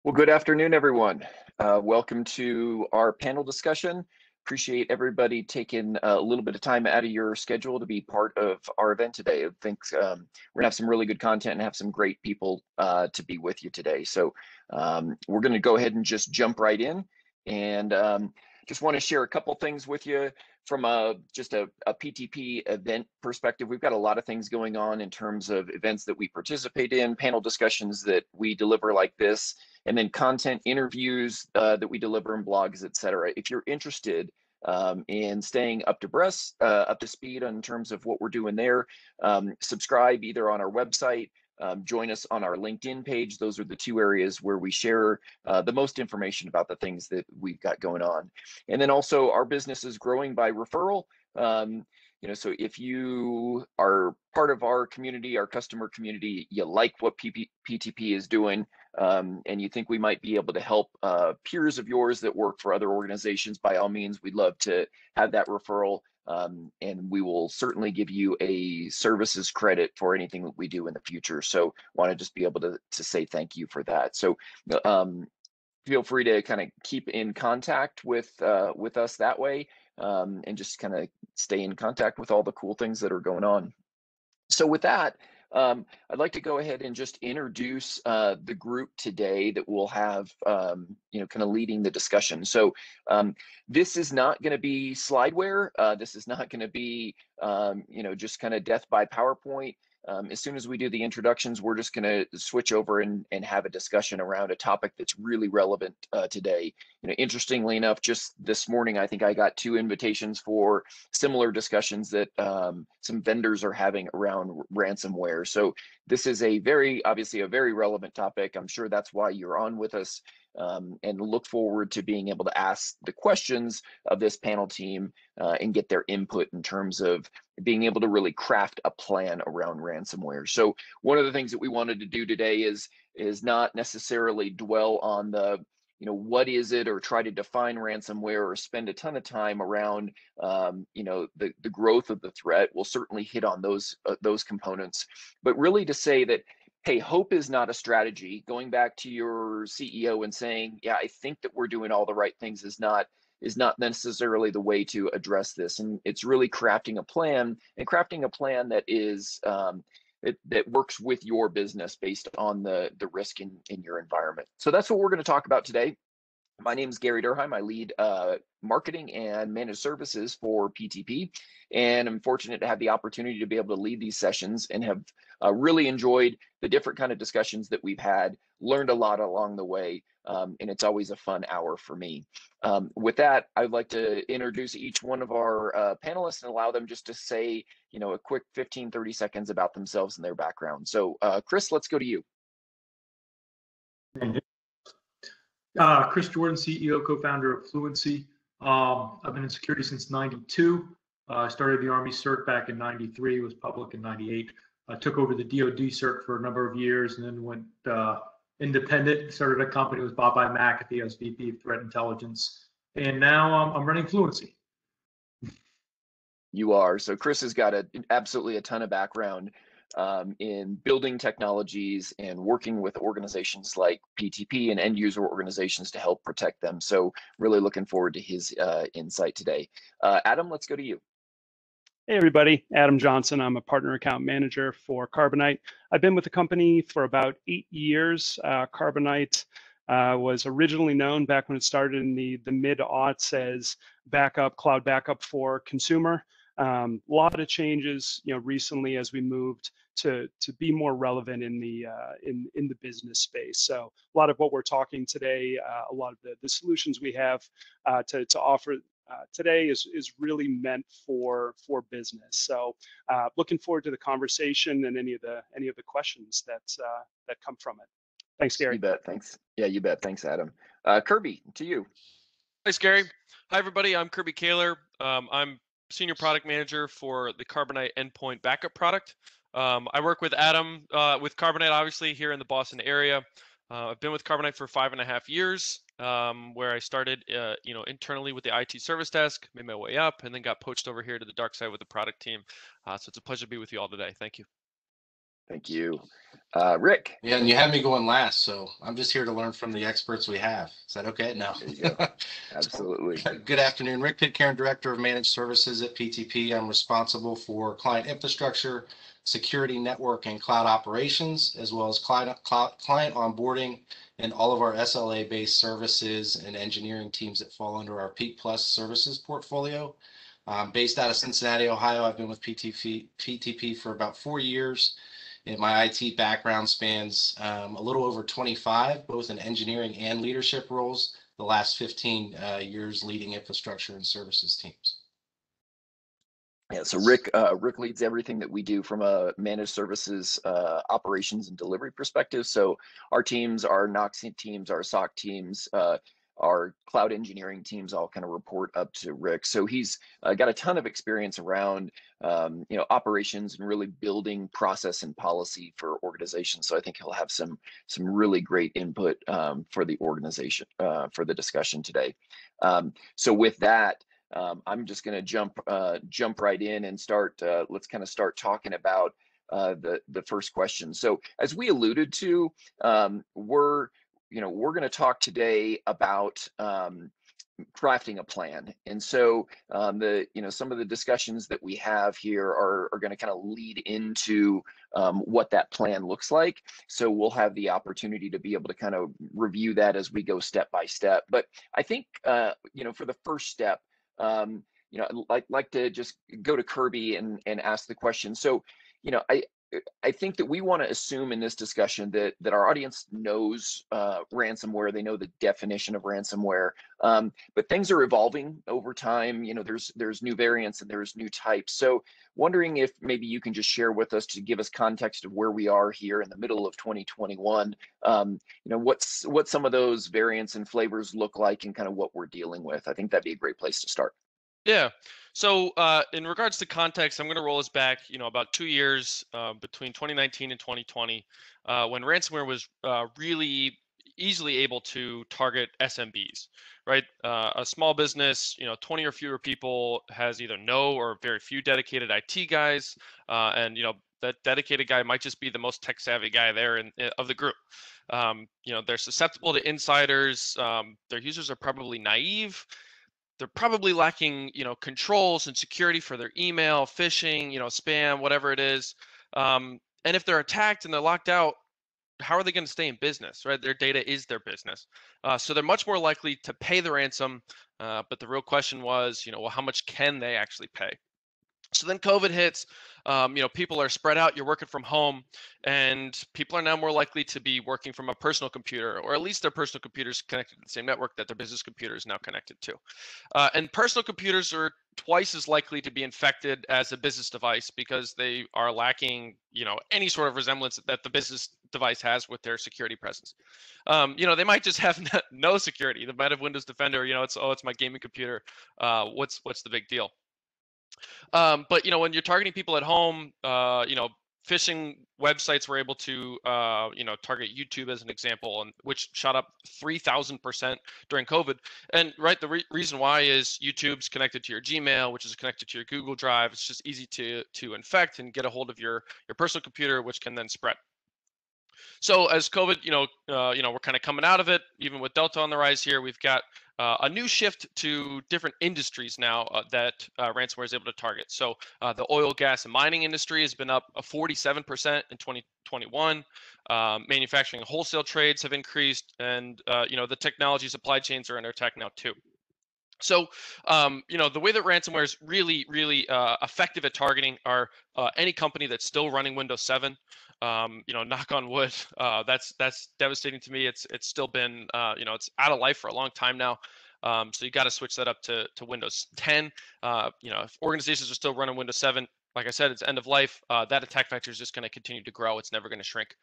Well, good afternoon, everyone. Welcome to our panel discussion. Appreciate everybody taking a little bit of time out of your schedule to be part of our event today. I think we're gonna have some really good content and have some great people to be with you today. So we're gonna go ahead and just jump right in, and just want to share a couple things with you from just a PTP event perspective. We've got a lot of things going on in terms of events that we participate in, panel discussions that we deliver like this, and then content interviews that we deliver in blogs, etc. If you're interested in staying up to speed in terms of what we're doing there, subscribe either on our website, join us on our LinkedIn page. Those are the two areas where we share the most information about the things that we've got going on. And then also our business is growing by referral. So if you are part of our community, our customer community, you like what PTP is doing, and you think we might be able to help peers of yours that work for other organizations, by all means, we'd love to have that referral. And we will certainly give you a services credit for anything that we do in the future. So want to just be able to say thank you for that. So feel free to kind of keep in contact with us that way, and just kind of stay in contact with all the cool things that are going on. So with that, I'd like to go ahead and just introduce the group today that will have, kind of leading the discussion. So this is not going to be slideware. This is not going to be, just kind of death by PowerPoint. As soon as we do the introductions, we're just going to switch over and have a discussion around a topic that's really relevant today. Interestingly enough, just this morning, I think I got 2 invitations for similar discussions that some vendors are having around ransomware. So this is obviously a very relevant topic. I'm sure that's why you're on with us, and look forward to being able to ask the questions of this panel team and get their input in terms of being able to really craft a plan around ransomware. So one of the things that we wanted to do today is not necessarily dwell on the what is it, or try to define ransomware, or spend a ton of time around the growth of the threat. We'll certainly hit on those components, but really to say that, hey, hope is not a strategy. Going back to your CEO and saying, yeah, I think that we're doing all the right things is not necessarily the way to address this. And it's really crafting a plan that is that works with your business based on the risk in your environment. So that's what we're going to talk about today. My name is Gary Derheim. I lead marketing and managed services for PTP, and I'm fortunate to have the opportunity to be able to lead these sessions, and have really enjoyed the different kind of discussions that we've had, learned a lot along the way, and it's always a fun hour for me. With that, I'd like to introduce each one of our panelists and allow them just to say, a quick 15-30 seconds about themselves and their background. So Chris, let's go to you. Chris Jordan, CEO, co-founder of Fluency. I've been in security since '92. I started the Army cert back in '93, was public in '98. I took over the DoD cert for a number of years, and then went independent, started a company, was bought by McAfee. I was VP of Threat Intelligence, and now I'm running Fluency. You are. So Chris has got absolutely a ton of background in building technologies and working with organizations like PTP and end user organizations to help protect them. So really looking forward to his insight today. Adam, let's go to you. Hey everybody, Adam Johnson. I'm a partner account manager for Carbonite. I've been with the company for about 8 years. Carbonite was originally known back when it started in the mid-aughts as cloud backup for consumer. A lot of changes, recently as we moved to be more relevant in the business space. So a lot of what we're talking today, a lot of the solutions we have to offer today is really meant for business. So looking forward to the conversation and any of the questions that come from it. Thanks, Gary. You bet. Thanks. Yeah, you bet. Thanks, Adam. Kirby, to you. Thanks, Gary. Hi, everybody. I'm Kirby Kaylor. I'm Senior Product Manager for the Carbonite Endpoint Backup product. I work with Adam with Carbonite, obviously, here in the Boston area. I've been with Carbonite for 5.5 years, where I started, internally with the IT service desk, made my way up, and then got poached over here to the dark side with the product team. So it's a pleasure to be with you all today. Thank you. Thank you. Rick. Yeah, and you had me going last, so I'm just here to learn from the experts we have. Is that okay? No. There you go. Absolutely. Good afternoon. Rick Pitcairn, Director of Managed Services at PTP. I'm responsible for client infrastructure, security, network, and cloud operations, as well as client onboarding and all of our SLA-based services and engineering teams that fall under our Peak Plus services portfolio. Based out of Cincinnati, Ohio, I've been with PTP for about 4 years. And my IT background spans a little over 25, both in engineering and leadership roles, the last 15 years leading infrastructure and services teams. Yeah, so Rick leads everything that we do from a managed services operations and delivery perspective. So our teams, our NOC teams, our SOC teams, our cloud engineering teams all kind of report up to Rick. So he's got a ton of experience around operations and really building process and policy for organizations. So I think he'll have some really great input for the organization for the discussion today. So with that, I'm just going to jump right in and start. Let's kind of start talking about the first question. So as we alluded to, we're going to talk today about crafting a plan. And so some of the discussions that we have here are going to kind of lead into what that plan looks like. So we'll have the opportunity to be able to kind of review that as we go step by step. But I think, for the first step, I'd like to just go to Kirby and ask the question. So, I think that we want to assume in this discussion that our audience knows ransomware. They know the definition of ransomware, but things are evolving over time. There's new variants and there's new types. So wondering if maybe you can just share with us to give us context of where we are here in the middle of 2021. What some of those variants and flavors look like and kind of what we're dealing with. I think that'd be a great place to start. Yeah. So in regards to context, I'm going to roll us back, about 2 years between 2019 and 2020, when ransomware was really easily able to target SMBs, right? A small business, 20 or fewer people has either no or very few dedicated IT guys, and that dedicated guy might just be the most tech savvy guy there of the group. They're susceptible to insiders. Their users are probably naive. They're probably lacking, controls and security for their email, phishing, spam, whatever it is. And if they're attacked and they're locked out, how are they going to stay in business, right? Their data is their business. So they're much more likely to pay the ransom. But the real question was, how much can they actually pay? So then COVID hits, people are spread out, you're working from home, and people are now more likely to be working from a personal computer, or at least their personal computer is connected to the same network that their business computer is now connected to. And personal computers are twice as likely to be infected as a business device because they are lacking, any sort of resemblance that the business device has with their security presence. They might just have no security. They might have Windows Defender, it's my gaming computer. What's the big deal? But when you're targeting people at home, phishing websites were able to target YouTube as an example, and which shot up 3,000% during COVID. And the reason why is YouTube's connected to your Gmail, which is connected to your Google Drive. It's just easy to infect and get a hold of your personal computer, which can then spread. So as COVID, we're kind of coming out of it, even with Delta on the rise here, we've got a new shift to different industries now that ransomware is able to target. So the oil, gas, and mining industry has been up 47% in 2021. Manufacturing and wholesale trades have increased, and the technology supply chains are under attack now too. So, the way that ransomware is really, really effective at targeting are any company that's still running Windows 7. Knock on wood, that's devastating to me. It's still been, it's out of life for a long time now. So you got to switch that up to Windows 10. If organizations are still running Windows 7, like I said, it's end of life. That attack vector is just going to continue to grow. It's never going to shrink.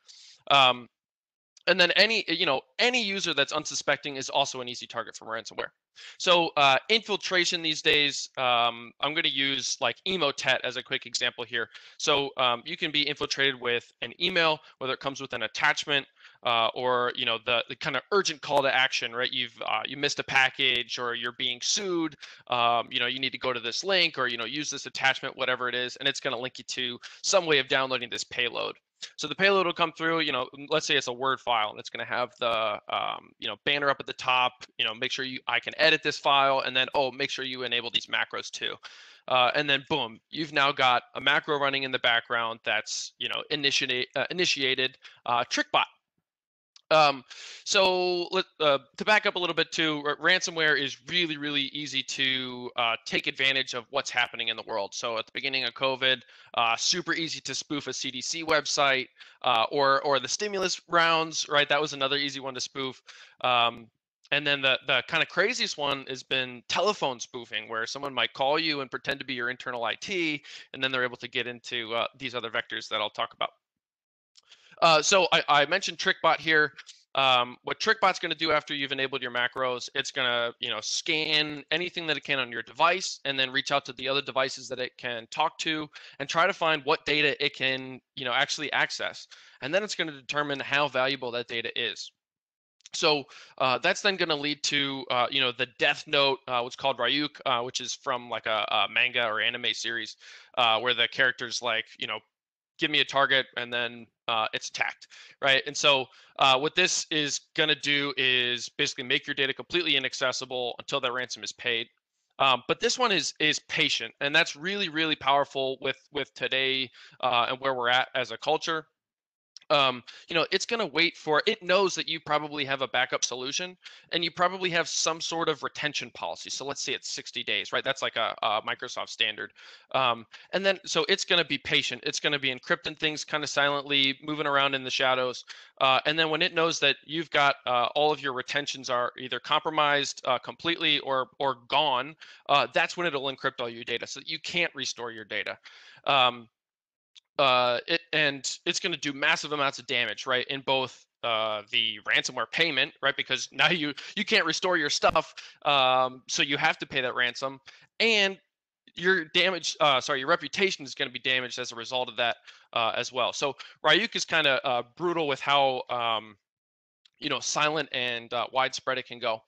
And then any user that's unsuspecting is also an easy target for ransomware. So infiltration these days, I'm going to use like Emotet as a quick example here. So you can be infiltrated with an email, whether it comes with an attachment or the kind of urgent call to action, right? You missed a package, or you're being sued. You need to go to this link, or use this attachment, whatever it is, and it's going to link you to some way of downloading this payload. So the payload will come through, let's say it's a Word file, and it's going to have the, banner up at the top, make sure I can edit this file, and then, make sure you enable these macros too. And then boom, you've now got a macro running in the background that's, initiated TrickBot. So to back up a little bit too, ransomware is really, really easy to take advantage of what's happening in the world. So at the beginning of COVID, super easy to spoof a CDC website or the stimulus rounds, right? That was another easy one to spoof. And then the kind of craziest one has been telephone spoofing, where someone might call you and pretend to be your internal IT, and then they're able to get into these other vectors that I'll talk about. So I mentioned TrickBot here. What TrickBot's going to do after you've enabled your macros, it's going to scan anything that it can on your device, and then reach out to the other devices that it can talk to, and try to find what data it can actually access. And then it's going to determine how valuable that data is. So that's then going to lead to the death note, what's called Ryuk, which is from like a manga or anime series, where the character's like give me a target, and then it's attacked, right? And so what this is going to do is basically make your data completely inaccessible until that ransom is paid. But this one is patient, and that's really, really powerful with today and where we're at as a culture. It's going to wait for, it knows that you probably have a backup solution, and you probably have some sort of retention policy. So let's say it's 60 days, right? That's like a Microsoft standard. And then, so it's going to be patient. It's going to be encrypting things kind of silently, moving around in the shadows. And then when it knows that you've got all of your retentions are either compromised completely or gone, that's when it'll encrypt all your data, so that you can't restore your data. It's going to do massive amounts of damage, right, in both the ransomware payment, right, because now you can't restore your stuff, so you have to pay that ransom, and your your reputation is going to be damaged as a result of that as well. So Ryuk is kind of brutal with how silent and widespread it can go.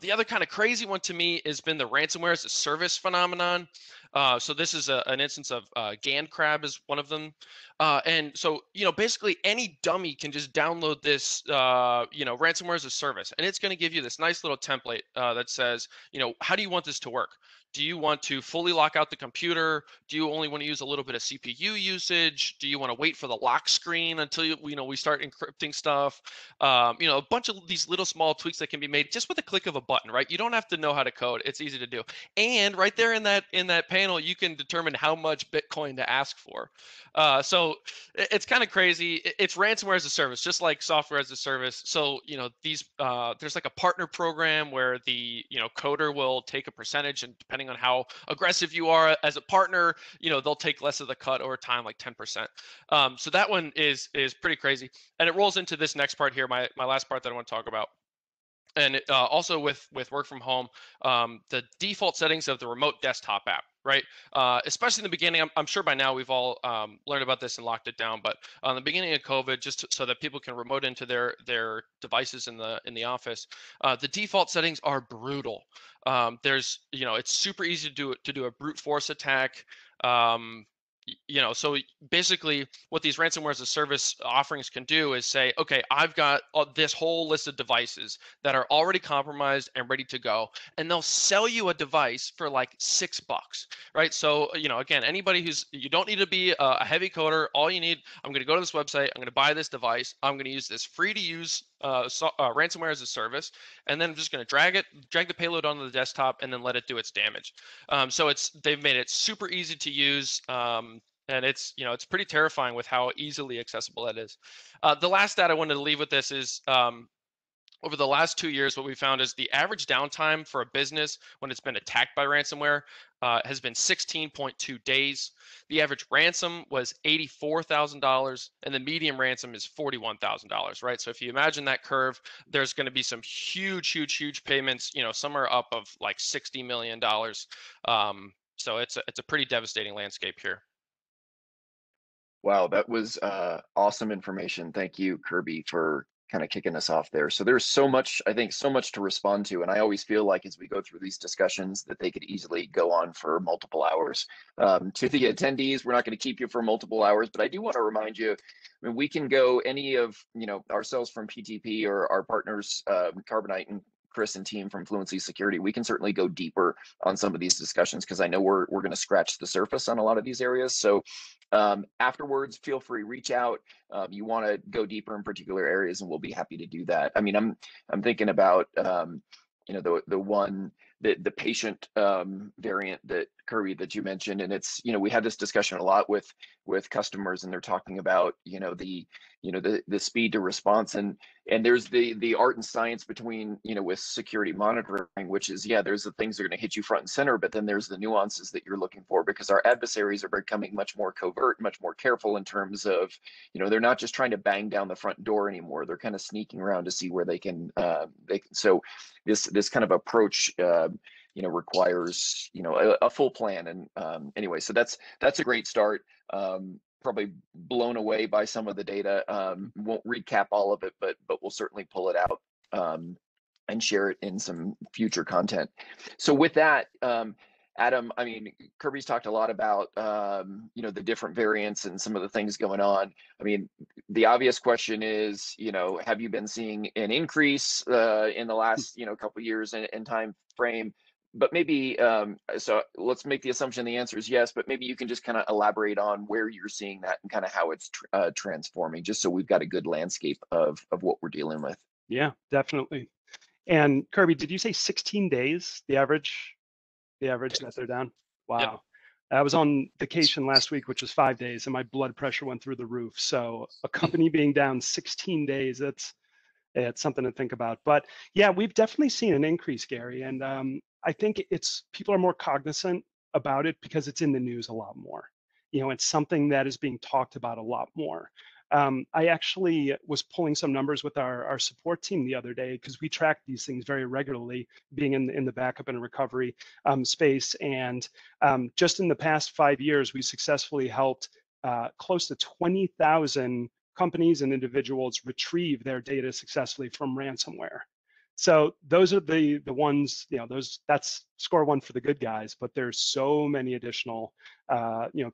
The other kind of crazy one to me has been the ransomware as a service phenomenon. So this is an instance of GandCrab is one of them. And so, basically any dummy can just download this, ransomware as a service. And it's going to give you this nice little template that says, how do you want this to work? Do you want to fully lock out the computer? Do you only want to use a little bit of CPU usage? Do you want to wait for the lock screen until we start encrypting stuff? A bunch of these little small tweaks that can be made just with a click of a button, right? You don't have to know how to code. It's easy to do. And right there in that panel, you can determine how much Bitcoin to ask for. So it's kind of crazy. It's ransomware as a service, just like software as a service. So, there's like a partner program where the, coder will take a percentage, and depending on how aggressive you are as a partner, they'll take less of the cut over time, like 10%. So that one is pretty crazy. And it rolls into this next part here, my last part that I want to talk about. And also with work from home, the default settings of the remote desktop app, right? Especially in the beginning, I'm sure by now we've all learned about this and locked it down. But on the beginning of COVID, just so that people can remote into their devices in the office, the default settings are brutal. There's it's super easy to do a brute force attack. So basically what these ransomware as a service offerings can do is say, okay, I've got this whole list of devices that are already compromised and ready to go, and they'll sell you a device for like $6, right? So, again, anybody you don't need to be a heavy coder. All you need, I'm going to go to this website, I'm going to buy this device, I'm going to use this free to use ransomware as a service, and then I'm just going to drag the payload onto the desktop, and then let it do its damage. So they've made it super easy to use. And it's pretty terrifying with how easily accessible that is. The last stat I wanted to leave with this is over the last 2 years, what we found is the average downtime for a business when it's been attacked by ransomware has been 16.2 days. The average ransom was $84,000, and the medium ransom is $41,000, right? So if you imagine that curve, there's going to be some huge payments. Some are up of like $60 million. So it's a pretty devastating landscape here. Wow, that was awesome information. Thank you, Kirby, for kind of kicking us off there. So there's so much, I think, so much to respond to. And I always feel like as we go through these discussions that they could easily go on for multiple hours. To the attendees, we're not going to keep you for multiple hours, but I do want to remind you, I mean, we can go any of, ourselves from PTP or our partners, Carbonite and Chris and team from Fluency Security, we can certainly go deeper on some of these discussions because I know we're going to scratch the surface on a lot of these areas. So afterwards, feel free, reach out. You want to go deeper in particular areas, and we'll be happy to do that. I mean, I'm thinking about the patient variant that Kirby that you mentioned, and it's we had this discussion a lot with customers, and they're talking about the speed to response, and there's the art and science between with security monitoring, which is there's the things that are going to hit you front and center, but then there's the nuances that you're looking for, because our adversaries are becoming much more covert, much more careful in terms of they're not just trying to bang down the front door anymore. They're kind of sneaking around to see where they can so this kind of approach requires a full plan. And anyway, so that's a great start. Probably blown away by some of the data. Won't recap all of it, but we'll certainly pull it out and share it in some future content. So with that, Adam, I mean, Kirby's talked a lot about the different variants and some of the things going on. I mean, the obvious question is, have you been seeing an increase in the last couple of years in time frame? But maybe, so let's make the assumption the answer is yes, but maybe you can just kind of elaborate on where you're seeing that and kind of how it's transforming, just so we've got a good landscape of what we're dealing with. Yeah, definitely. And Kirby, did you say 16 days, the average that they're down? Wow. Yep. I was on vacation last week, which was 5 days, and my blood pressure went through the roof. So a company being down 16 days, it's something to think about. But yeah, we've definitely seen an increase, Gary. And I think people are more cognizant about it because it's in the news a lot more. It's something that is being talked about a lot more. I actually was pulling some numbers with our support team the other day because we track these things very regularly, being in the backup and recovery space. And just in the past 5 years, we successfully helped close to 20,000 companies and individuals retrieve their data successfully from ransomware. So those are the ones, that's score one for the good guys, but there's so many additional,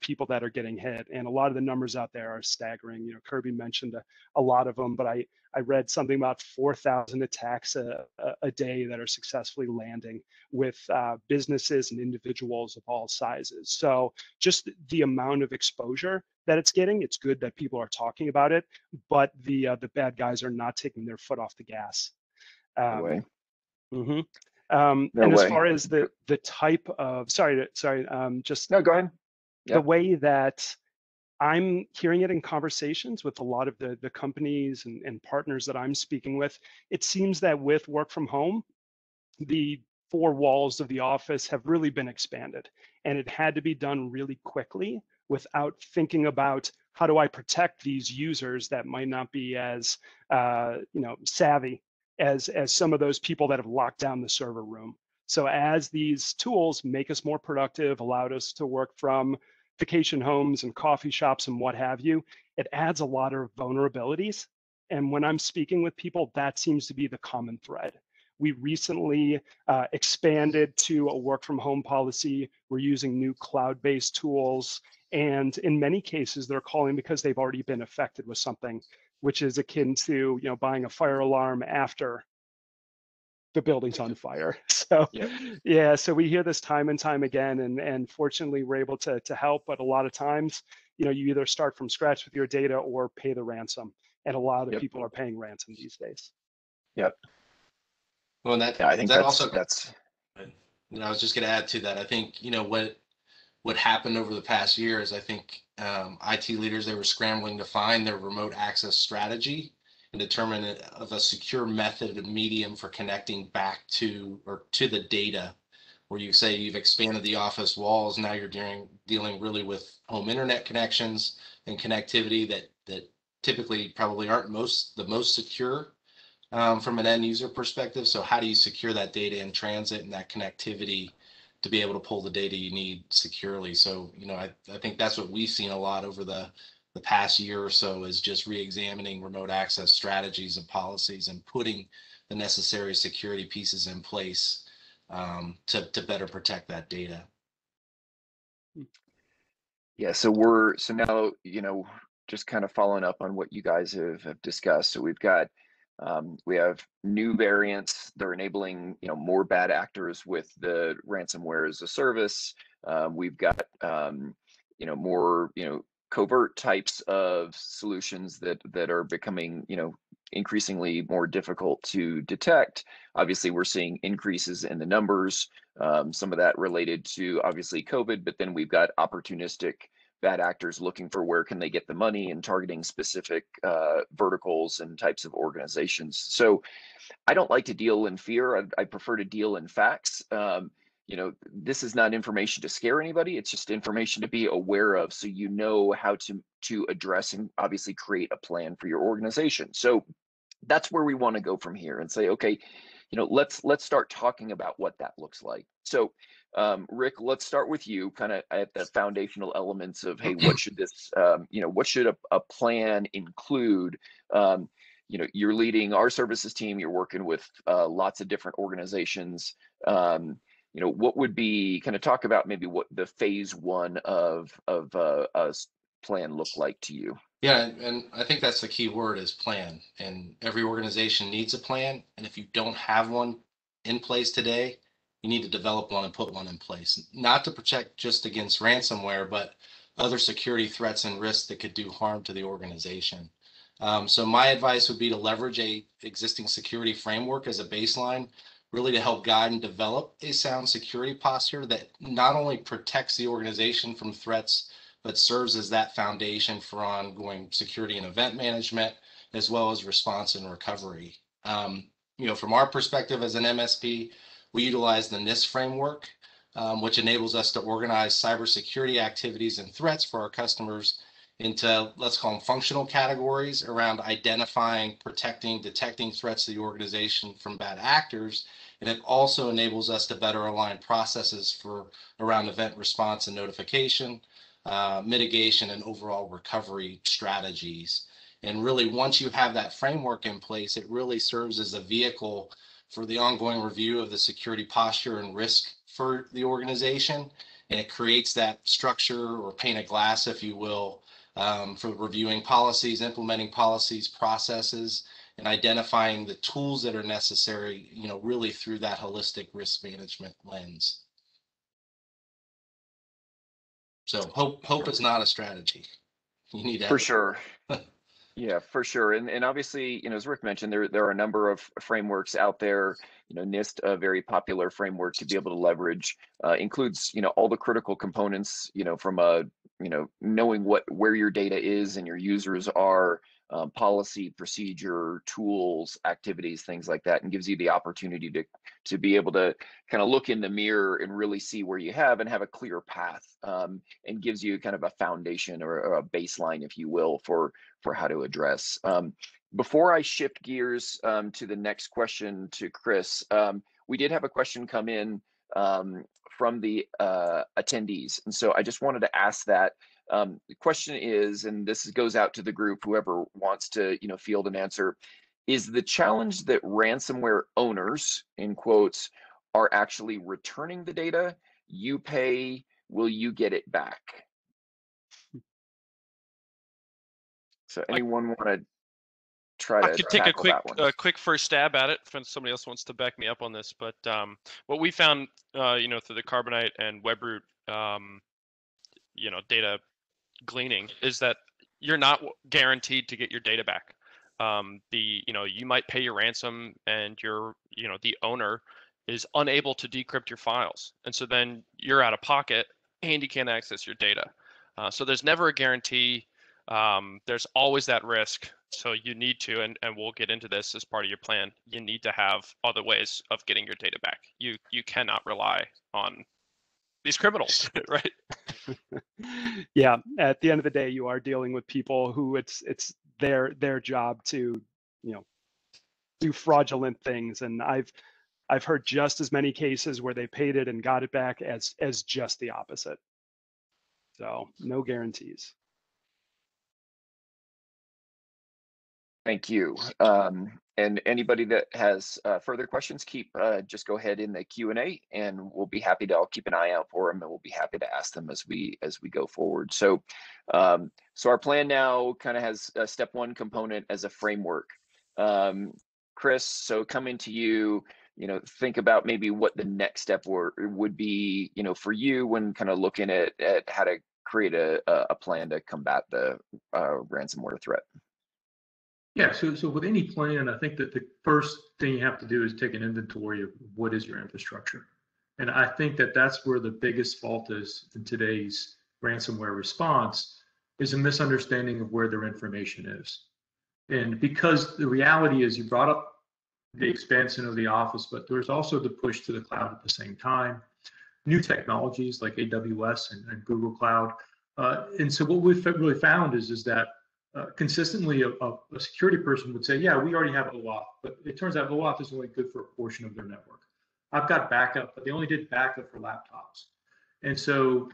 people that are getting hit, and a lot of the numbers out there are staggering. Kirby mentioned a lot of them, but I read something about 4,000 attacks a day that are successfully landing with businesses and individuals of all sizes. So just the amount of exposure that it's getting, it's good that people are talking about it, but the bad guys are not taking their foot off the gas. No way. Mm-hmm. No and as way. far as the type of just no, go ahead. The way that I'm hearing it in conversations with a lot of the companies and partners that I'm speaking with, it seems that with work from home, the four walls of the office have really been expanded, and it had to be done really quickly without thinking about how do I protect these users that might not be as savvy as some of those people that have locked down the server room. So as these tools make us more productive, allowed us to work from vacation homes and coffee shops and what have you, it adds a lot of vulnerabilities. And when I'm speaking with people, that seems to be the common thread. We recently expanded to a work from home policy. We're using new cloud-based tools. And in many cases, they're calling because they've already been affected with something, which is akin to buying a fire alarm after the building's on fire. So yeah, so we hear this time and time again, and fortunately we're able to help. But a lot of times, you either start from scratch with your data or pay the ransom, and a lot of the people are paying ransom these days. Yep. Well, and I think that's. I was just going to add to that. I think what happened over the past year is I think IT leaders, they were scrambling to find their remote access strategy and determine of a secure method and medium for connecting back to the data, where you say you've expanded the office walls. Now you're dealing really with home internet connections and connectivity that typically probably aren't the most secure from an end user perspective. So how do you secure that data in transit and that connectivity to be able to pull the data you need securely? So, I think that's what we've seen a lot over the the past year or so is just re-examining remote access strategies and policies and putting the necessary security pieces in place to better protect that data. Yeah, so now, just kind of following up on what you guys have discussed. So we have new variants. They're enabling, more bad actors with the ransomware as a service. We've got, more, covert types of solutions that are becoming, increasingly more difficult to detect. Obviously, we're seeing increases in the numbers. Some of that related to obviously COVID, but then we've got opportunistic bad actors looking for where can they get the money and targeting specific verticals and types of organizations. So I don't like to deal in fear. I prefer to deal in facts. This is not information to scare anybody. It's just information to be aware of, so you know how to address and obviously create a plan for your organization. So that's where we want to go from here and say, okay, let's start talking about what that looks like. So Rick, let's start with you, kind of at the foundational elements of, hey, what should this, what should a plan include? You're leading our services team. You're working with lots of different organizations. What would be, kind of talk about maybe what the phase one of a plan look like to you? Yeah, and I think that's the key word, is plan. And every organization needs a plan. And if you don't have one in place today, you need to develop one and put one in place, not to protect just against ransomware, but other security threats and risks that could do harm to the organization. So my advice would be to leverage a existing security framework as a baseline, really to help guide and develop a sound security posture that not only protects the organization from threats, but serves as that foundation for ongoing security and event management, as well as response and recovery. From our perspective as an MSP, we utilize the NIST framework, which enables us to organize cybersecurity activities and threats for our customers into, let's call them, functional categories around identifying, protecting, detecting threats to the organization from bad actors. And it also enables us to better align processes around event response and notification, mitigation, and overall recovery strategies. And really, once you have that framework in place, it really serves as a vehicle for the ongoing review of the security posture and risk for the organization. And it creates that structure, or pane of glass, if you will, for reviewing policies, implementing policies, processes, and identifying the tools that are necessary, really through that holistic risk management lens. So hope is not a strategy. You need to for sure. Yeah, for sure. And obviously, as Rick mentioned, there are a number of frameworks out there. NIST, a very popular framework to be able to leverage, includes, all the critical components, from knowing where your data is and your users are, policy, procedure, tools, activities, things like that, and gives you the opportunity to be able to kind of look in the mirror and really see where you have and have a clear path, and gives you kind of a foundation or a baseline, if you will, for how to address. Before I shift gears to the next question to Chris, we did have a question come in from the attendees, and so I just wanted to ask that. The question is, and this goes out to the group, whoever wants to field an answer, is the challenge that ransomware owners, in quotes, are actually returning the data? You pay, will you get it back? So anyone want to try to I could take a quick first stab at it if somebody else wants to back me up on this. But what we found, through the Carbonite and WebRoot, data gleaning, is that you're not guaranteed to get your data back. You might pay your ransom, and the owner is unable to decrypt your files, and so then you're out of pocket and you can't access your data. So there's never a guarantee. There's always that risk. So you need to, and we'll get into this as part of your plan, you need to have other ways of getting your data back. You cannot rely on these criminals, right? Yeah, at the end of the day, you are dealing with people who it's their job to, do fraudulent things. And I've heard just as many cases where they paid it and got it back as just the opposite. So no guarantees. Thank you. And anybody that has further questions, just go ahead in the Q&A, and we'll be happy to. I'll keep an eye out for them, and we'll be happy to ask them as we go forward. So, so our plan now kind of has a step one component as a framework. Chris, so coming to you, think about maybe what the next step would be, for you when kind of looking at how to create a plan to combat the ransomware threat. Yeah, so with any plan, I think that the first thing you have to do is take an inventory of what is your infrastructure. And I think that that's where the biggest fault is in today's ransomware response, is a misunderstanding of where their information is. And because the reality is, you brought up the expansion of the office, but there's also the push to the cloud at the same time, new technologies like AWS and Google Cloud. And so what we've really found is that consistently a security person would say, yeah, we already have OAuth, but it turns out OAuth is only good for a portion of their network. I've got backup, but they only did backup for laptops. And so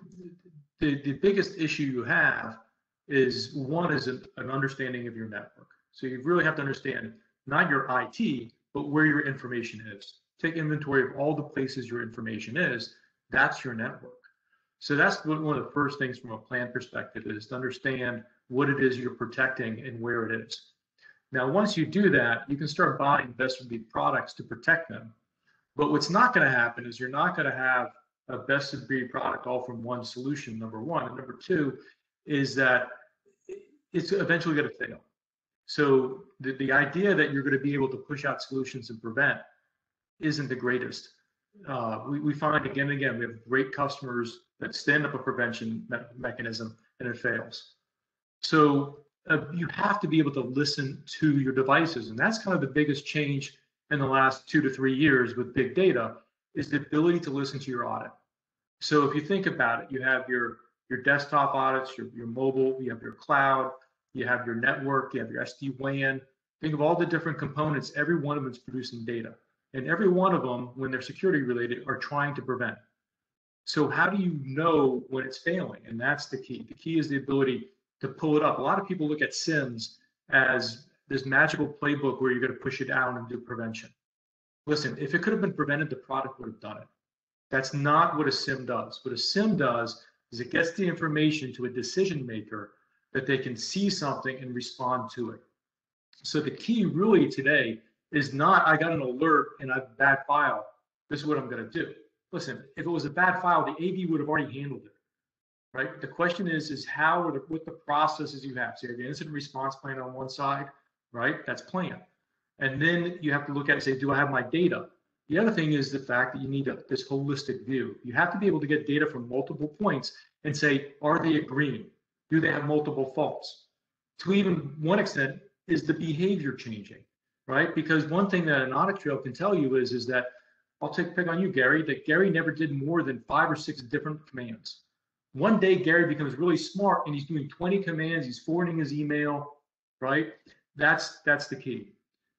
the biggest issue you have is, one is an understanding of your network. So you really have to understand not your IT, but where your information is. Take inventory of all the places your information is. That's your network. So that's one of the first things from a plan perspective, is to understand what it is you're protecting and where it is. Now, once you do that, you can start buying best-of-breed products to protect them. But what's not going to happen is you're not going to have a best-of-breed product all from one solution, number one. And number two is that it's eventually going to fail. So the idea that you're going to be able to push out solutions and prevent isn't the greatest. We find again and again, we have great customers that stand up a prevention mechanism and it fails. So you have to be able to listen to your devices. And that's kind of the biggest change in the last 2 to 3 years with big data, is the ability to listen to your audit. So if you think about it, you have your desktop audits, your mobile, you have your cloud, you have your network, you have your SD-WAN. Think of all the different components. Every one of them is producing data. And every one of them, when they're security related, are trying to prevent. So how do you know when it's failing? And that's the key. The key is the ability to pull it up. A lot of people look at SIMs as this magical playbook where you're going to push it down and do prevention. Listen, if it could have been prevented, the product would have done it. That's not what a SIM does. What a SIM does is it gets the information to a decision maker that they can see something and respond to it. So the key really today is not, I got an alert and I have a bad file, this is what I'm going to do. Listen, if it was a bad file, the AV would have already handled it, right? The question is how, or what the processes you have. So you have the incident response plan on one side, right? That's plan. And then you have to look at it and say, do I have my data? The other thing is the fact that you need this holistic view. You have to be able to get data from multiple points and say, are they agreeing? Do they have multiple faults? To even one extent, is the behavior changing, right? Because one thing that an audit trail can tell you is that, I'll pick on you, Gary, that Gary never did more than 5 or 6 different commands. One day, Gary becomes really smart and he's doing 20 commands, he's forwarding his email, right? That's the key.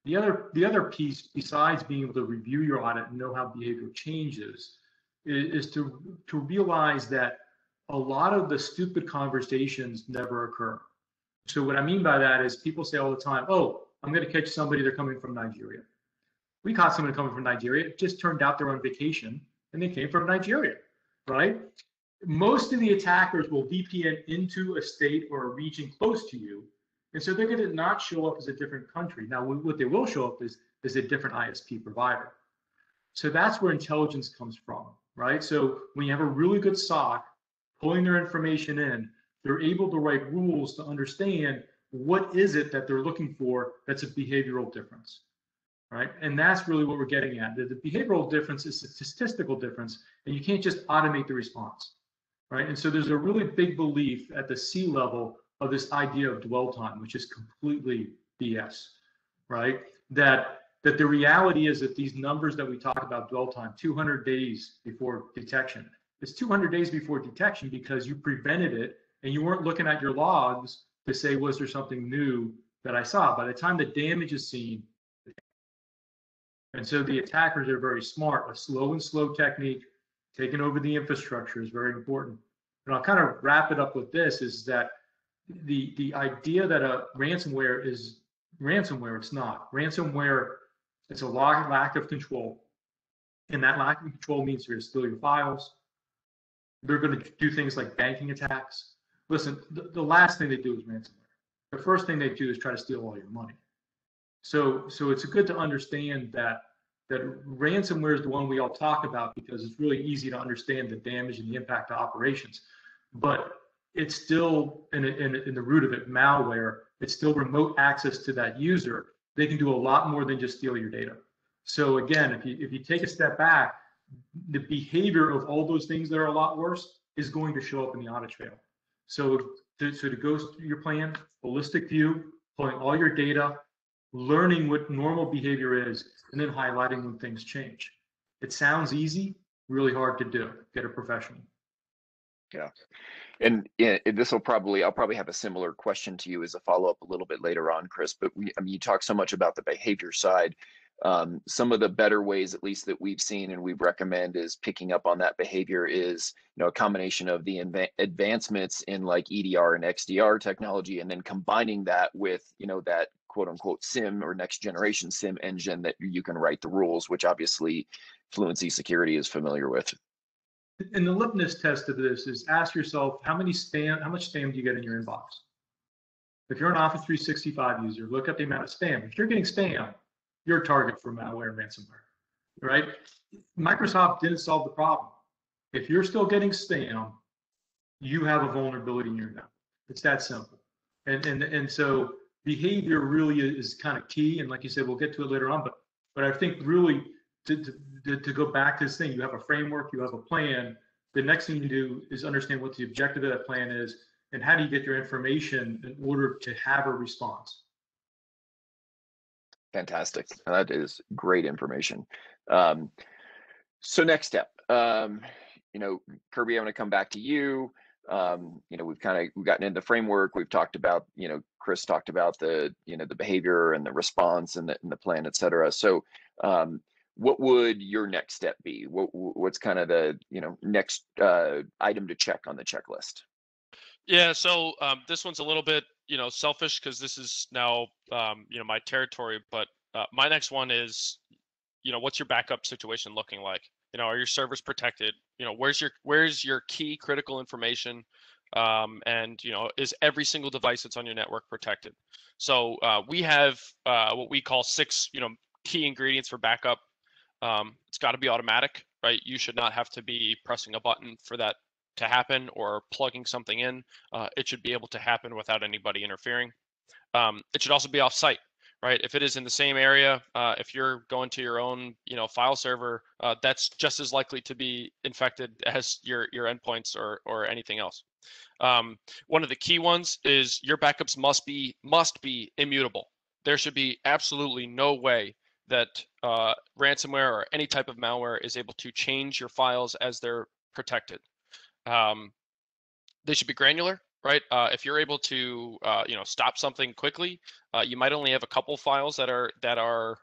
The other piece, besides being able to review your audit and know how behavior changes, is to realize that a lot of the stupid conversations never occur. So what I mean by that is people say all the time, oh, I'm going to catch somebody, they're coming from Nigeria. We caught somebody coming from Nigeria. It just turned out they're on vacation and they came from Nigeria, right? Most of the attackers will VPN into a state or a region close to you. And so they're going to not show up as a different country. Now, what they will show up is a different ISP provider. So that's where intelligence comes from, right? So when you have a really good SOC pulling their information in, they're able to write rules to understand what is it that they're looking for that's a behavioral difference, right? And that's really what we're getting at. The behavioral difference is a statistical difference, and you can't just automate the response, right? And so there's a really big belief at the C level of this idea of dwell time, which is completely BS, right? That the reality is that these numbers that we talk about, dwell time, 200 days before detection, it's 200 days before detection because you prevented it and you weren't looking at your logs to say, was there something new that I saw? By the time the damage is seen, and so the attackers are very smart. A slow and slow technique, taking over the infrastructure is very important. And I'll kind of wrap it up with this, is that the idea that a ransomware is Ransomware, it's not. Ransomware, it's a lack of control. And that lack of control means they're going to steal your files. They're going to do things like banking attacks. Listen, the last thing they do is ransomware. The first thing they do is try to steal all your money. So it's good to understand that ransomware is the one we all talk about because it's really easy to understand the damage and the impact to operations. But it's still in the root of it, malware. It's still remote access to that user. They can do a lot more than just steal your data. So again, if you take a step back, the behavior of all those things that are a lot worse is going to show up in the audit trail. So to go through your plan, holistic view, pulling all your data, learning what normal behavior is, and then highlighting when things change. It sounds easy, really hard to do. Get a professional. Yeah. And I'll probably have a similar question to you as a follow-up a little bit later on, Chris, but you talk so much about the behavior side. Some of the better ways, at least that we've seen and we recommend, is picking up on that behavior is, a combination of the advancements in like EDR and XDR technology, and then combining that with, that quote unquote SIM or next generation SIM engine that you can write the rules, which obviously Fluency Security is familiar with. And the litmus test of this is ask yourself, how much spam do you get in your inbox? If you're an Office 365 user, look at the amount of spam. If you're getting spam, you're a target for malware and ransomware, right? Microsoft didn't solve the problem. If you're still getting spam, you have a vulnerability in your network. It's that simple. And so behavior really is kind of key. And like you said, we'll get to it later on. But I think really to go back to this thing, you have a framework, you have a plan. The next thing you do is understand what the objective of that plan is, and how do you get your information in order to have a response. Fantastic. That is great information. So next step, Kirby, I'm going to come back to you. We've gotten into the framework. We've talked about, Chris talked about the behavior and the response and the plan, et cetera. So what would your next step be? What's kind of the, next item to check on the checklist? Yeah, so this one's a little bit, selfish because this is now, my territory. But my next one is, what's your backup situation looking like? Are your servers protected? Where's your key critical information? And is every single device that's on your network protected? So we have what we call 6, key ingredients for backup. It's got to be automatic, right? You should not have to be pressing a button for that to happen or plugging something in. It should be able to happen without anybody interfering. It should also be offsite, right? If it is in the same area, if you're going to your own, file server, that's just as likely to be infected as your endpoints or anything else. One of the key ones is your backups must be immutable. There should be absolutely no way that ransomware or any type of malware is able to change your files as they're protected. They should be granular, right? If you're able to, stop something quickly, you might only have a couple files that are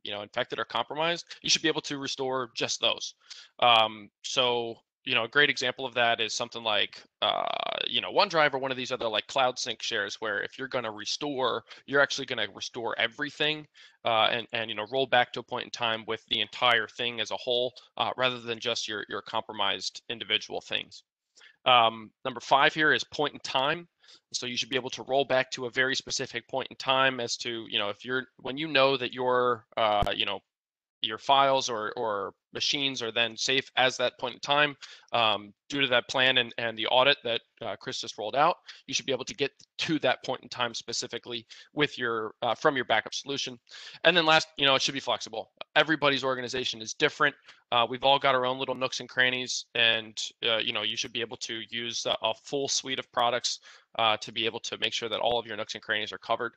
infected or compromised. You should be able to restore just those. So, a great example of that is something like, OneDrive or one of these other like cloud sync shares, where if you're going to restore, you're actually going to restore everything and roll back to a point in time with the entire thing as a whole, rather than just your compromised individual things. Number 5 here is point in time. So you should be able to roll back to a very specific point in time as to, when that your files or machines are then safe as that point in time, due to that plan and the audit that Chris just rolled out, you should be able to get to that point in time specifically with your from your backup solution. And then last, it should be flexible. Everybody's organization is different. We've all got our own little nooks and crannies, and you should be able to use a full suite of products to be able to make sure that all of your nooks and crannies are covered.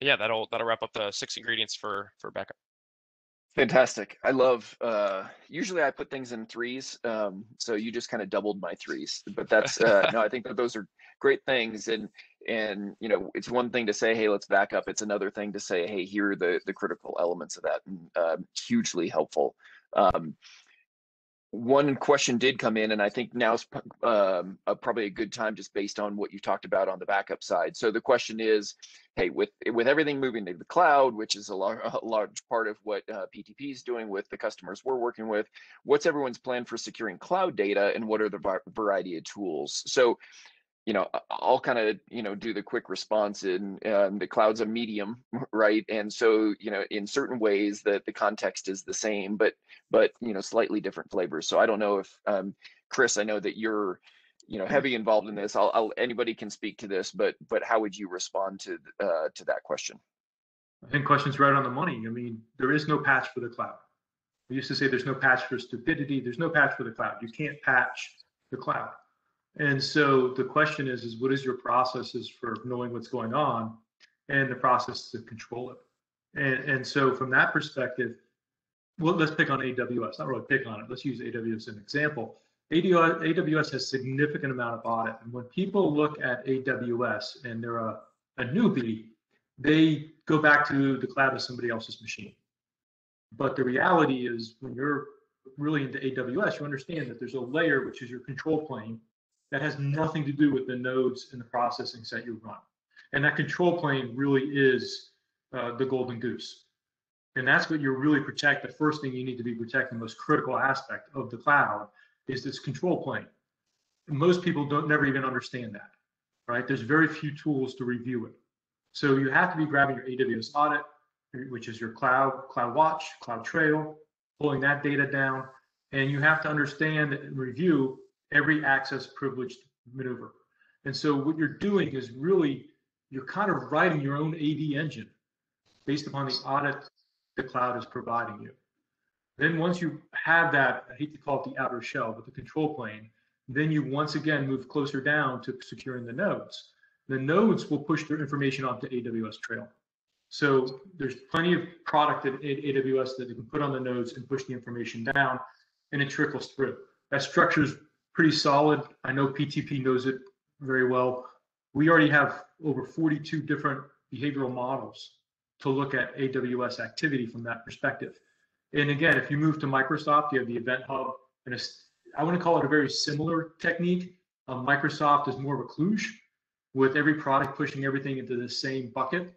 Yeah, that'll wrap up the 6 ingredients for backup. Fantastic. I love, usually I put things in 3s. So you just kind of doubled my 3s, but that's, no, I think that those are great things. And it's one thing to say, hey, let's back up. It's another thing to say, hey, here are the critical elements of that, and hugely helpful. One question did come in, and I think now's probably a good time just based on what you talked about on the backup side. So the question is, hey, with everything moving to the cloud, which is a large part of what PTP is doing with the customers we're working with, what's everyone's plan for securing cloud data, and what are the variety of tools? So, I'll kind of, do the quick response in the cloud's a medium, right? And so, in certain ways that the context is the same, but, slightly different flavors. So I don't know if, Chris, I know that you're, heavy involved in this. Anybody can speak to this, but how would you respond to that question? I think question's right on the money. I mean, there is no patch for the cloud. We used to say there's no patch for stupidity. There's no patch for the cloud. You can't patch the cloud. And so the question is what is your processes for knowing what's going on and the process to control it? And so from that perspective, well, let's pick on AWS. Not really pick on it. Let's use AWS as an example. AWS has significant amount of audit. And when people look at AWS and they're a newbie, they go back to the cloud as somebody else's machine. But the reality is when you're really into AWS, you understand that there's a layer, which is your control plane, that has nothing to do with the nodes and the processing set you run. And that control plane really is the golden goose. And that's what you really protect. The first thing you need to be protecting, the most critical aspect of the cloud is this control plane. And most people never even understand that, right? There's very few tools to review it. So you have to be grabbing your AWS audit, which is your CloudWatch, CloudTrail, pulling that data down. And you have to understand and review every access privileged maneuver. And so what you're doing is really, you're kind of writing your own AD engine based upon the audit the cloud is providing you. Then once you have that, I hate to call it the outer shell, but the control plane, then you once again move closer down to securing the nodes. The nodes will push their information onto AWS Trail. So there's plenty of product at AWS that you can put on the nodes and push the information down, and it trickles through. That structure is pretty solid. I know PTP knows it very well. We already have over 42 different behavioral models to look at AWS activity from that perspective. And again, if you move to Microsoft, you have the Event Hub, and I want to call it a very similar technique. Microsoft is more of a kludge, with every product pushing everything into the same bucket.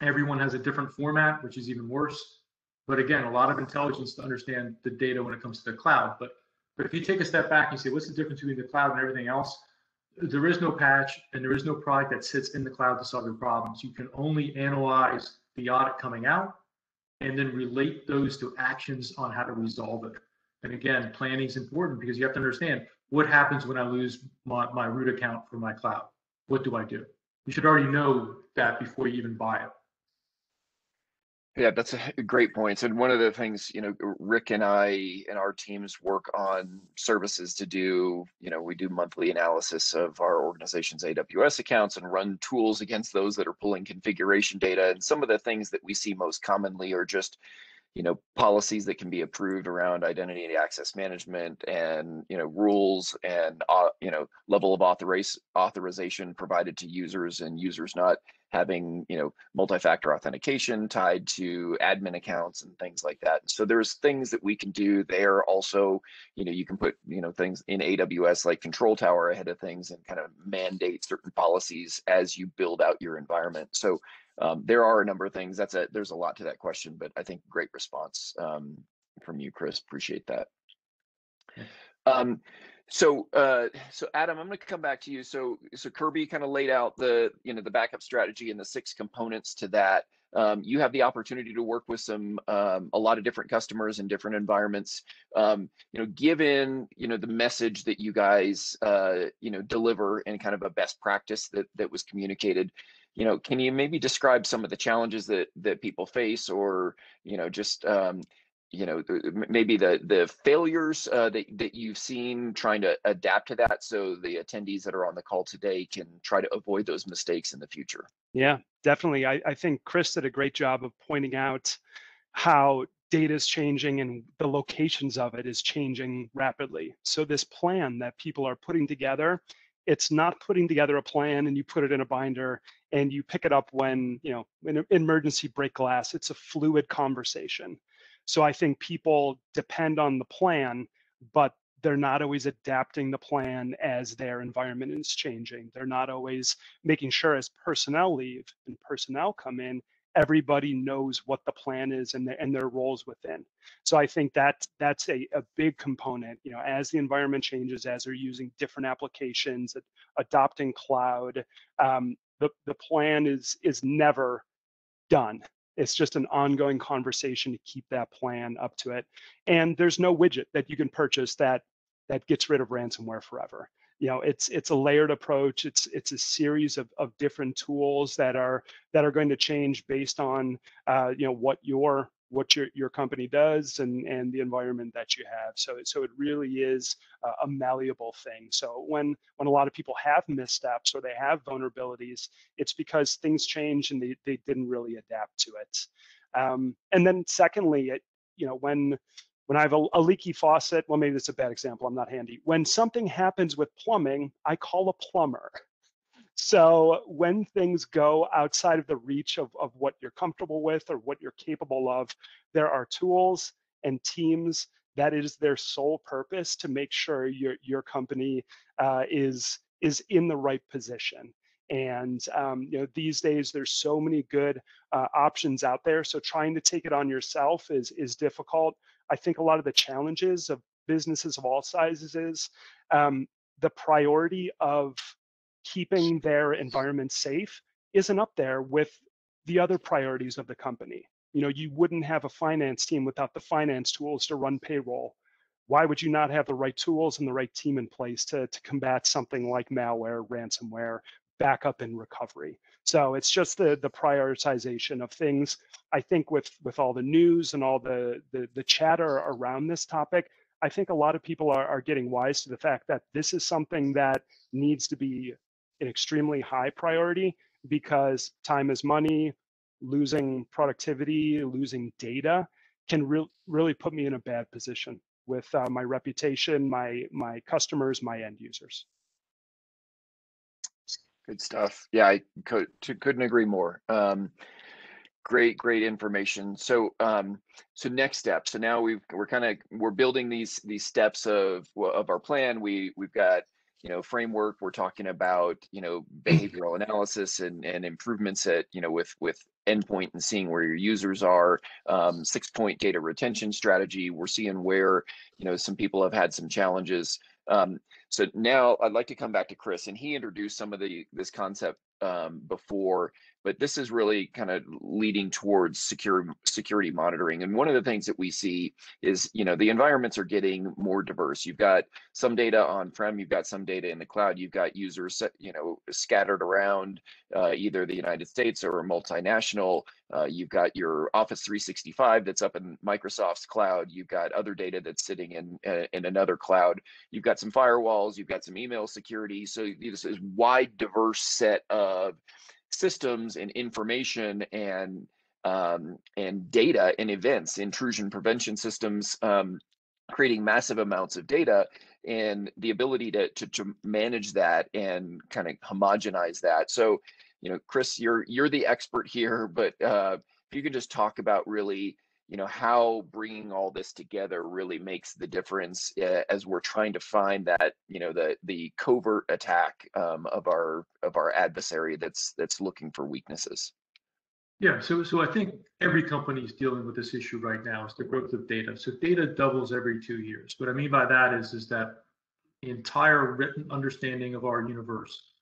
Everyone has a different format, which is even worse. But again, a lot of intelligence to understand the data when it comes to the cloud. But if you take a step back and say, what's the difference between the cloud and everything else? There is no patch and there is no product that sits in the cloud to solve your problems. You can only analyze the audit coming out and then relate those to actions on how to resolve it. And again, planning is important because you have to understand what happens when I lose my root account for my cloud. What do I do? You should already know that before you even buy it. Yeah, that's a great point. And one of the things, Rick and I and our teams work on services to do, we do monthly analysis of our organization's AWS accounts and run tools against those that are pulling configuration data. And some of the things that we see most commonly are just, policies that can be approved around identity and access management and, rules and, level of authorization provided to users and users not having, multi-factor authentication tied to admin accounts and things like that. So there's things that we can do there. Also, you can put, things in AWS like Control Tower ahead of things and kind of mandate certain policies as you build out your environment. So there are a number of things. There's a lot to that question, but I think great response from you, Chris. Appreciate that. So Adam, I'm going to come back to you. So Kirby kind of laid out the backup strategy and the 6 components to that. You have the opportunity to work with a lot of different customers in different environments. Given the message that you guys deliver and kind of a best practice that was communicated, can you maybe describe some of the challenges that people face, or just maybe the failures that you've seen trying to adapt to that, so the attendees that are on the call today can try to avoid those mistakes in the future? Yeah, definitely. I think Chris did a great job of pointing out how data is changing and the locations of it is changing rapidly. So this plan that people are putting together, it's not putting together a plan and you put it in a binder and you pick it up when, an emergency break glass. It's a fluid conversation. So I think people depend on the plan but they're not always adapting the plan as their environment is changing. They're not always making sure as personnel leave and personnel come in, everybody knows what the plan is and their roles within. So I think that's a big component, as the environment changes, as they're using different applications, adopting cloud, the plan is never done. It's just an ongoing conversation to keep that plan up to it. And there's no widget that you can purchase that gets rid of ransomware forever. It's a layered approach. It's a series of different tools that are going to change based on what your company does and the environment that you have. So it really is a malleable thing. So when a lot of people have missteps or they have vulnerabilities, it's because things change and they didn't really adapt to it. And then secondly, when I have a leaky faucet, well, maybe that's a bad example, I'm not handy. When something happens with plumbing, I call a plumber. So when things go outside of the reach of what you're comfortable with or what you're capable of, there are tools and teams that is their sole purpose to make sure your company is in the right position. And these days there's so many good options out there. So trying to take it on yourself is difficult. I think a lot of the challenges of businesses of all sizes is the priority of keeping their environment safe isn't up there with the other priorities of the company. You wouldn't have a finance team without the finance tools to run payroll. Why would you not have the right tools and the right team in place to combat something like malware, ransomware, backup and recovery? So it's just the prioritization of things. I think with all the news and all the chatter around this topic, I think a lot of people are getting wise to the fact that this is something that needs to be an extremely high priority, because time is money, losing productivity, losing data can really put me in a bad position with my reputation, my customers, my end users. Good stuff. Yeah, I couldn't agree more. Great information. So next step. So now we're building these steps of our plan. We've got framework. We're talking about behavioral analysis and improvements at with endpoint and seeing where your users are. 6-point data retention strategy. We're seeing where some people have had some challenges. So now I'd like to come back to Chris, and he introduced some of this concept before, but this is really kind of leading towards security monitoring. And one of the things that we see is, the environments are getting more diverse. You've got some data on-prem, you've got some data in the cloud, you've got users, scattered around either the United States or multinational. You've got your Office 365 that's up in Microsoft's cloud. You've got other data that's sitting in another cloud. You've got some firewalls, you've got some email security. So this is wide, diverse set of systems and information and data and events, intrusion prevention systems, creating massive amounts of data, and the ability to manage that and kind of homogenize that. So, Chris, you're the expert here, but if you could just talk about really, how bringing all this together really makes the difference as we're trying to find that, the covert attack of our adversary that's looking for weaknesses. Yeah, so I think every company is dealing with this issue right now. Is the growth of data. So data doubles every 2 years. What I mean by that is that the entire written understanding of our universe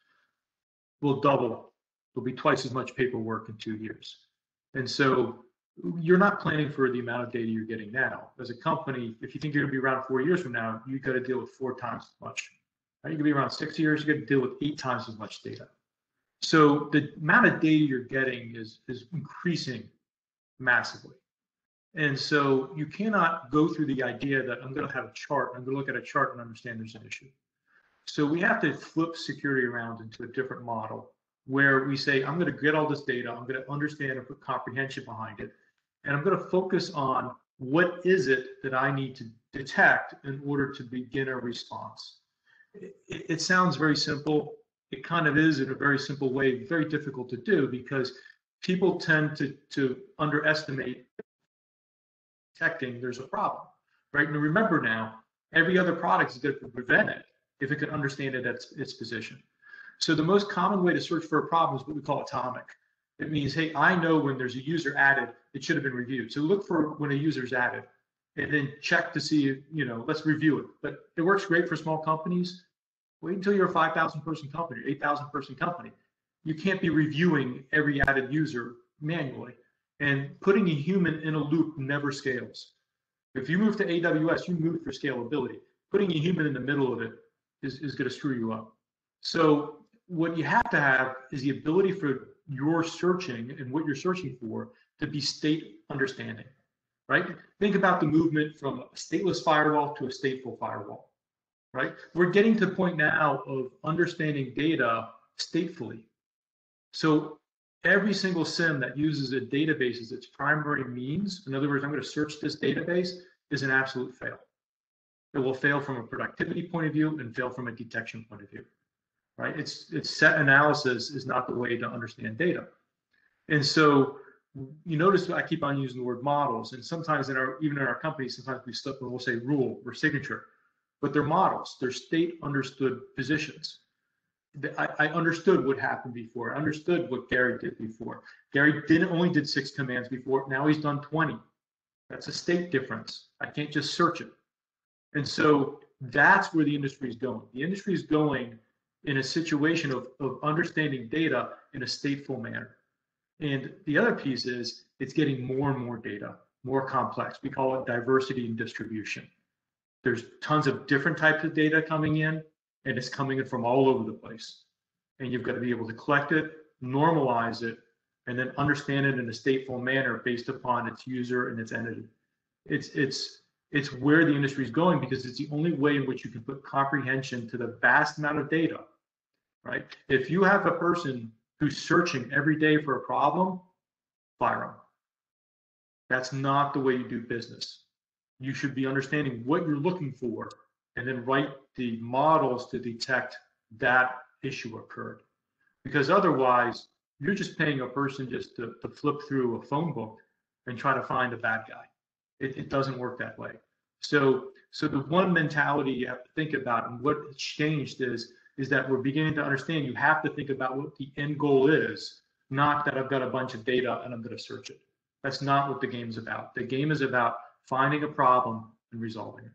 will double. There'll be twice as much paperwork in 2 years. And so you're not planning for the amount of data you're getting now. As a company, if you think you're going to be around 4 years from now, you've got to deal with 4 times as much. Now you can be around 6 years, you got to deal with 8 times as much data. So the amount of data you're getting is increasing massively. And so you cannot go through the idea that I'm going to have a chart, I'm going to look at a chart and understand there's an issue. So we have to flip security around into a different model where we say, I'm going to get all this data, I'm going to understand and put comprehension behind it, and I'm going to focus on what is it that I need to detect in order to begin a response. It sounds very simple. It kind of is in a very simple way, very difficult to do because people tend to underestimate detecting there's a problem, right? And remember now, Every other product is going to prevent it if it can understand it at its position. So the most common way to search for a problem is what we call atomic. It means, hey, I know when there's a user added, it should have been reviewed. So look for when a user is added and then check to see, let's review it. But it works great for small companies. Wait until you're a 5,000 person company, 8,000 person company. You can't be reviewing every added user manually. And putting a human in a loop never scales. If you move to AWS, you move for scalability. Putting a human in the middle of it is going to screw you up. So what you have to have is the ability for your searching and what you're searching for to be state understanding, right? Think about the movement from a stateless firewall to a stateful firewall, right? We're getting to the point now of understanding data statefully. So every single SIM that uses a database as its primary means, in other words, I'm going to search this database, is an absolute fail. It will fail from a productivity point of view and fail from a detection point of view, right? It's set analysis is not the way to understand data. And so you notice I keep on using the word models, and sometimes even in our company, sometimes we slip and we'll say rule or signature, but they're models. They're state understood positions. I understood what happened before. I understood what Gary did before. Gary only did 6 commands before. Now he's done 20. That's a state difference. I can't just search it. And so that's where the industry is going. The industry is going in a situation of understanding data in a stateful manner. And the other piece is it's getting more and more data, more complex. We call it diversity and distribution. There's tons of different types of data coming in, and it's coming in from all over the place. And you've got to be able to collect it, normalize it, and then understand it in a stateful manner based upon its user and its entity. It's where the industry is going, because it's the only way in which you can put comprehension to the vast amount of data, right? If you have a person who's searching every day for a problem, fire them. That's not the way you do business. You should be understanding what you're looking for and then write the models to detect that issue occurred. Because otherwise, you're just paying a person just to flip through a phone book and try to find a bad guy. It doesn't work that way. So the one mentality you have to think about, and what has changed is that we're beginning to understand you have to think about what the end goal is, not that I've got a bunch of data and I'm going to search it. That's not what the game is about. The game is about finding a problem and resolving it.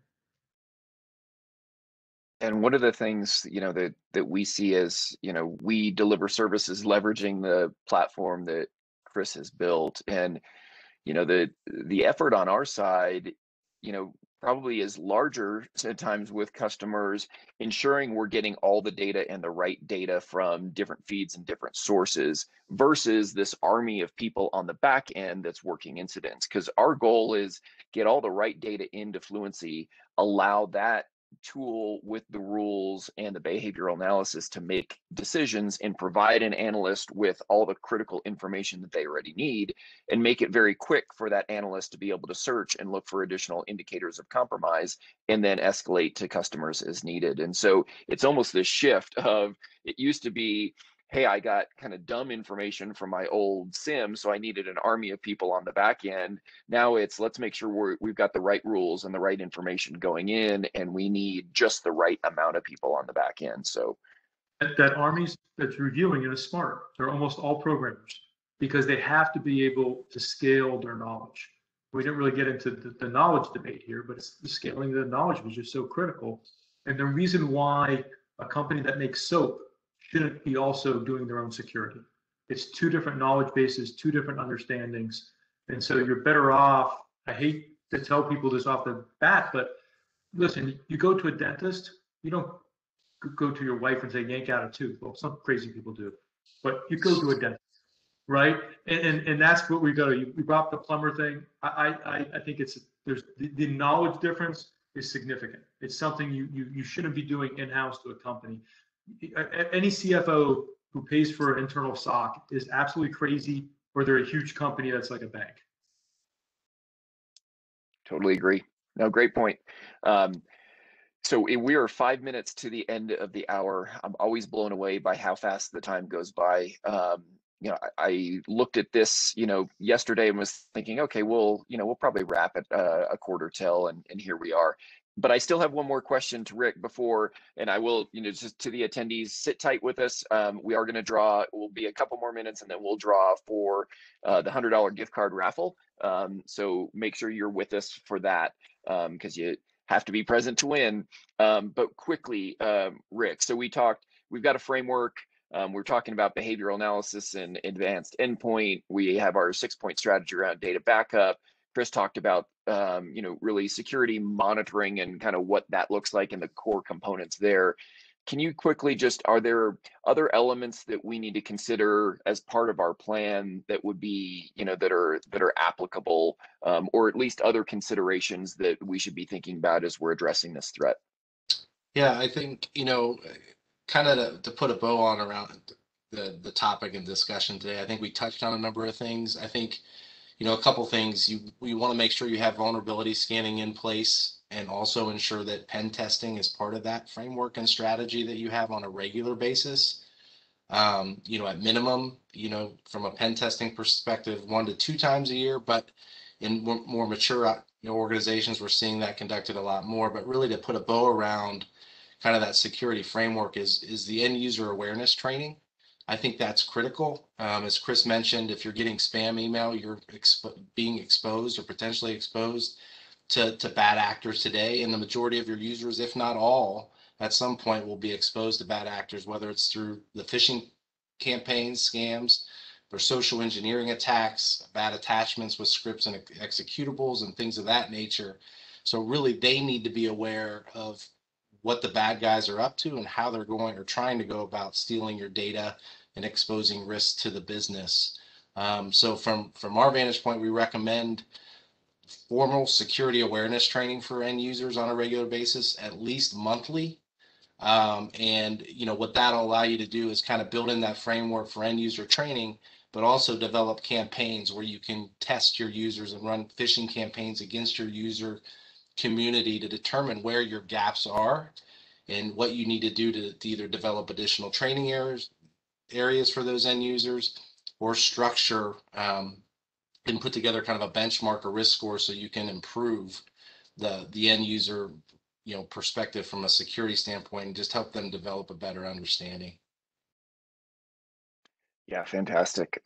And one of the things, that we see as, we deliver services leveraging the platform that Chris has built. And, the effort on our side, probably is larger at times with customers, ensuring we're getting all the data and the right data from different feeds and different sources versus this army of people on the back end that's working incidents. Because our goal is get all the right data into Fluency, allow that tool with the rules and the behavioral analysis to make decisions and provide an analyst with all the critical information that they already need, and make it very quick for that analyst to be able to search and look for additional indicators of compromise and then escalate to customers as needed. And so it's almost this shift of, it used to be, hey, I got kind of dumb information from my old SIM, so I needed an army of people on the back end. Now it's, let's make sure we've got the right rules and the right information going in, and we need just the right amount of people on the back end. So that army that's reviewing it is smart. They're almost all programmers, because they have to be able to scale their knowledge. We didn't really get into the knowledge debate here, but it's the scaling of the knowledge was just so critical. And the reason why a company that makes soap shouldn't be also doing their own security. It's 2 different knowledge bases, 2 different understandings. And so you're better off, I hate to tell people this off the bat, but listen, you go to a dentist, you don't go to your wife and say, yank out a tooth. Well, some crazy people do, but you go to a dentist, right? And that's what we go to. You brought up the plumber thing. I think there's the knowledge difference is significant. It's something you shouldn't be doing in-house to a company. Any CFO who pays for an internal SOC is absolutely crazy, or they're a huge company that's like a bank. Totally agree. No, great point. So we are 5 minutes to the end of the hour. I'm always blown away by how fast the time goes by. I looked at this, yesterday and was thinking, okay, we'll probably wrap at a quarter till, and here we are. But I still have one more question to Rick before, and I will, just to the attendees, sit tight with us. We are going to draw, it will be a couple more minutes, and then we'll draw for the $100 gift card raffle. So make sure you're with us for that, because you have to be present to win. But quickly, Rick, so we've got a framework. We're talking about behavioral analysis and advanced endpoint. We have our 6-point strategy around data backup. Chris talked about, really security monitoring and kind of what that looks like and the core components there. Can you quickly are there other elements that we need to consider as part of our plan that would be, that are applicable, or at least other considerations that we should be thinking about as we're addressing this threat? Yeah, I think, kind of to put a bow on around the topic and discussion today, I think we touched on a number of things. I think, a couple things. You want to make sure you have vulnerability scanning in place, and also ensure that pen testing is part of that framework and strategy that you have on a regular basis. At minimum, from a pen testing perspective, 1 to 2 times a year, but in more mature organizations, we're seeing that conducted a lot more. But really, to put a bow around kind of that security framework is the end user awareness training. I think that's critical. As Chris mentioned, if you're getting spam email, you're being exposed or potentially exposed to bad actors today. And the majority of your users, if not all, at some point will be exposed to bad actors, whether it's through the phishing campaigns, scams, or social engineering attacks, bad attachments with scripts and executables and things of that nature. So really, they need to be aware of what the bad guys are up to and how they're going or trying to go about stealing your data and exposing risks to the business. So from our vantage point, we recommend formal security awareness training for end users on a regular basis, at least monthly. And what that'll allow you to do is kind of build in that framework for end user training, but also develop campaigns where you can test your users and run phishing campaigns against your user community to determine where your gaps are and what you need to do to either develop additional training areas for those end users, or structure and put together kind of a benchmark or risk score so you can improve the end user perspective from a security standpoint, and just help them develop a better understanding. Yeah, fantastic.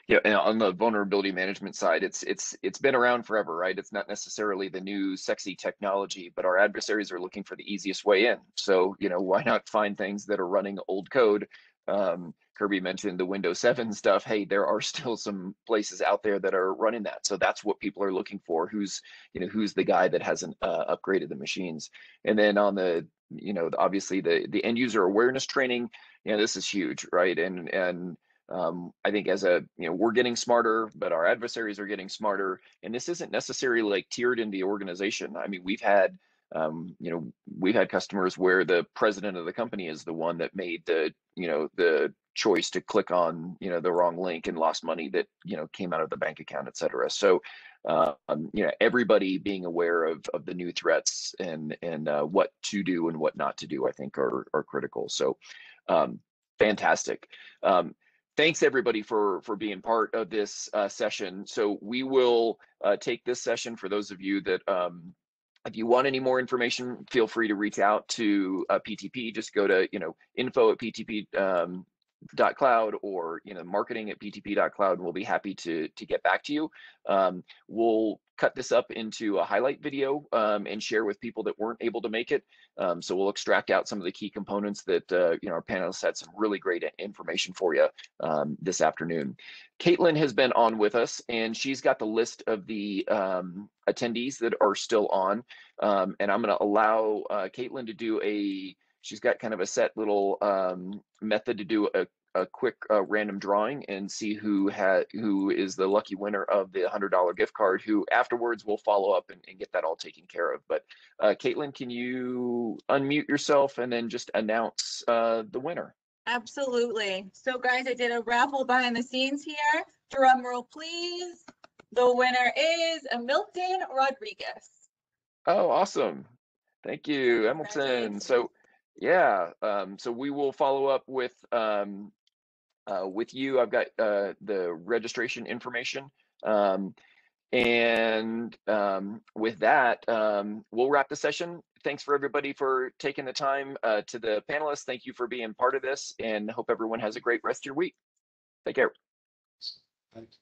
Yeah, and on the vulnerability management side, it's been around forever, right? It's not necessarily the new sexy technology, but our adversaries are looking for the easiest way in. So, why not find things that are running old code? Kirby mentioned the Windows 7 stuff. Hey, there are still some places out there that are running that. So that's what people are looking for. Who's the guy that hasn't upgraded the machines? And then on the, obviously the end user awareness training, this is huge, right? And I think we're getting smarter, but our adversaries are getting smarter. And this isn't necessarily like tiered in the organization. I mean, we've had customers where the president of the company is the one that made the choice to click on, the wrong link and lost money that, came out of the bank account, et cetera. So, everybody being aware of the new threats and what to do and what not to do, I think are critical. So, fantastic. Thanks everybody for being part of this session. So we will take this session. For those of you that if you want any more information, feel free to reach out to PTP. Just go to info@ptp.cloud or marketing@ptp.cloud, and we'll be happy to get back to you. We'll cut this up into a highlight video and share with people that weren't able to make it. So we'll extract out some of the key components that our panelists had some really great information for you this afternoon. Caitlin has been on with us, and she's got the list of the attendees that are still on. And I'm going to allow Caitlin to do she's got kind of a set little method to do a quick random drawing and see who is the lucky winner of the $100 gift card, who afterwards will follow up and get that all taken care of. But Caitlin, can you unmute yourself and then just announce the winner? Absolutely. So guys, I did a raffle behind the scenes here. Drum roll, please. The winner is Milton Rodriguez. Oh, awesome. Thank you, Hamilton. So yeah, so we will follow up with you. I've got the registration information. And with that, we'll wrap the session. Thanks for everybody for taking the time. To the panelists, thank you for being part of this, and hope everyone has a great rest of your week. Take care. Thanks.